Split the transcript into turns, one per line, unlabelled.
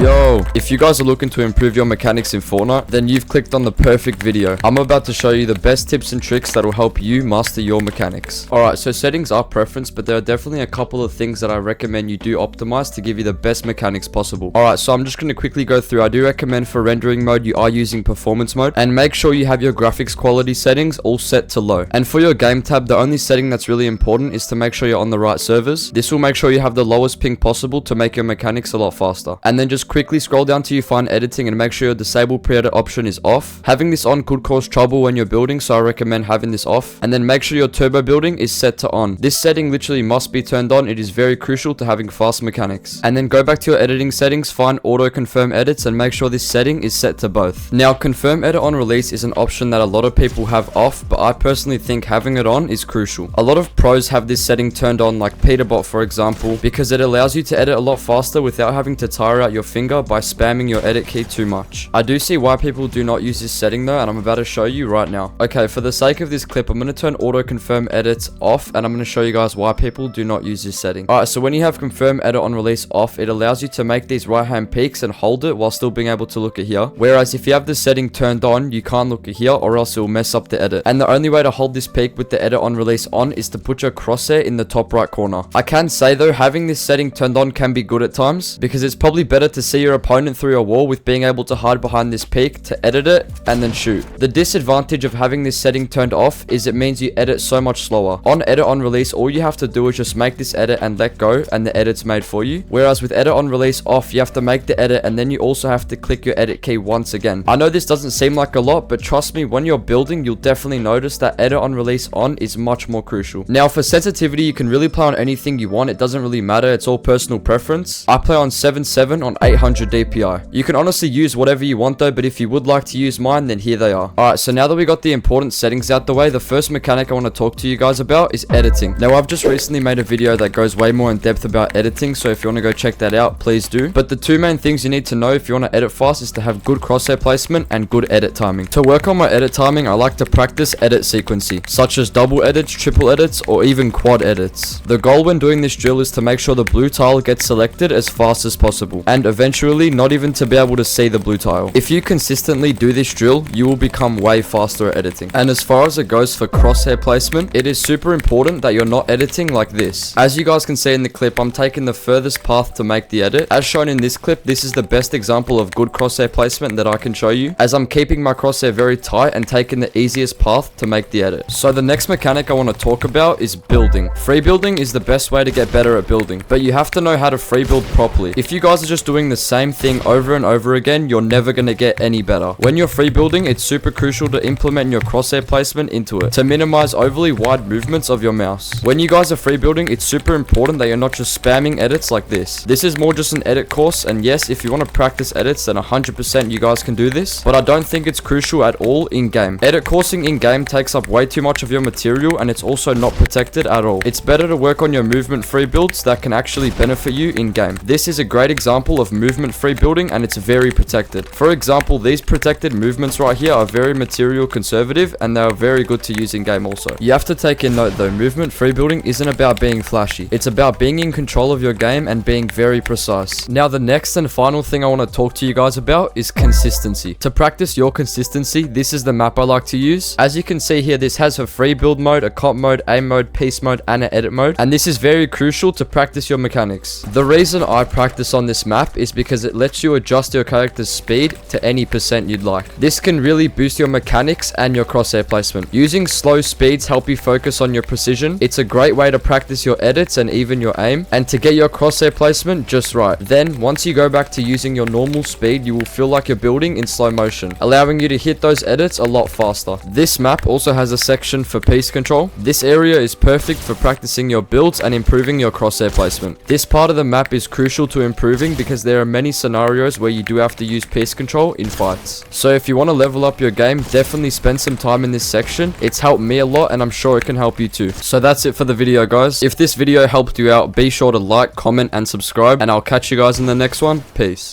Yo, if you guys are looking to improve your mechanics in Fortnite, then you've clicked on the perfect video. I'm about to show you the best tips and tricks that will help you master your mechanics. Alright, so settings are preference, but there are definitely a couple of things that I recommend you do optimize to give you the best mechanics possible. Alright, so I'm just going to quickly go through. I do recommend for rendering mode you are using performance mode, and make sure you have your graphics quality settings all set to low. And for your game tab, the only setting that's really important is to make sure you're on the right servers. This will make sure you have the lowest ping possible to make your mechanics a lot faster. And then just quickly scroll down till you find editing and make sure your disable pre-edit option is off. Having this on could cause trouble when you're building, so I recommend having this off. And then make sure your turbo building is set to on. This setting literally must be turned on. It is very crucial to having fast mechanics. And then go back to your editing settings, find auto confirm edits, and make sure this setting is set to both. Now, confirm edit on release is an option that a lot of people have off, but I personally think having it on is crucial. A lot of pros have this setting turned on, like Peterbot for example, because it allows you to edit a lot faster without having to tire out your finger by spamming your edit key too much. I do see why people do not use this setting though, and I'm about to show you right now. Okay, for the sake of this clip, I'm going to turn auto confirm edits off, and I'm going to show you guys why people do not use this setting. Alright, so when you have confirm edit on release off, it allows you to make these right hand peaks and hold it while still being able to look at here. Whereas if you have this setting turned on, you can't look at here or else it will mess up the edit. And the only way to hold this peak with the edit on release on is to put your crosshair in the top right corner. I can say though, having this setting turned on can be good at times, because it's probably better to see your opponent through a wall with being able to hide behind this peak to edit it and then shoot. The disadvantage of having this setting turned off is it means you edit so much slower. On edit on release, all you have to do is just make this edit and let go, and the edit's made for you. Whereas with edit on release off, you have to make the edit and then you also have to click your edit key once again. I know this doesn't seem like a lot, but trust me, when you're building, you'll definitely notice that edit on release on is much more crucial. Now for sensitivity, you can really play on anything you want. It doesn't really matter. It's all personal preference. I play on 7.7 on 800 DPI. You can honestly use whatever you want though, but if you would like to use mine, then here they are. Alright, so now that we got the important settings out the way, the first mechanic I want to talk to you guys about is editing. Now I've just recently made a video that goes way more in depth about editing, so if you want to go check that out, please do. But the two main things you need to know if you want to edit fast is to have good crosshair placement and good edit timing. To work on my edit timing, I like to practice edit sequencing, such as double edits, triple edits, or even quad edits. The goal when doing this drill is to make sure the blue tile gets selected as fast as possible, and eventually not even to be able to see the blue tile. If you consistently do this drill, you will become way faster at editing. And as far as it goes for crosshair placement, it is super important that you're not editing like this. As you guys can see in the clip, I'm taking the furthest path to make the edit. As shown in this clip, this is the best example of good crosshair placement that I can show you, as I'm keeping my crosshair very tight and taking the easiest path to make the edit. So the next mechanic I want to talk about is building. Free building is the best way to get better at building, but you have to know how to free build properly. If you guys are just doing the same thing over and over again, you're never going to get any better. When you're free building, it's super crucial to implement your crosshair placement into it to minimize overly wide movements of your mouse. When you guys are free building, it's super important that you're not just spamming edits like this. This is more just an edit course, and yes, if you want to practice edits, then 100% you guys can do this, but I don't think it's crucial at all in game. Edit coursing in game takes up way too much of your material, and it's also not protected at all. It's better to work on your movement free builds that can actually benefit you in game. This is a great example of movement free building, and it's very protected. For example, these protected movements right here are very material conservative, and they are very good to use in game also. You have to take in note though, movement free building isn't about being flashy. It's about being in control of your game and being very precise. Now the next and final thing I want to talk to you guys about is consistency. To practice your consistency, this is the map I like to use. As you can see here, this has a free build mode, a comp mode, aim mode, piece mode, and an edit mode, and this is very crucial to practice your mechanics. The reason I practice on this map is because it lets you adjust your character's speed to any percent you'd like. This can really boost your mechanics and your crosshair placement. Using slow speeds help you focus on your precision. It's a great way to practice your edits and even your aim, and to get your crosshair placement just right. Then once you go back to using your normal speed, you will feel like you're building in slow motion, allowing you to hit those edits a lot faster. This map also has a section for piece control. This area is perfect for practicing your builds and improving your crosshair placement. This part of the map is crucial to improving because there are many scenarios where you do have to use piece control in fights. So if you want to level up your game, definitely spend some time in this section. It's helped me a lot, and I'm sure it can help you too. So that's it for the video guys. If this video helped you out, be sure to like, comment, and subscribe, and I'll catch you guys in the next one. Peace.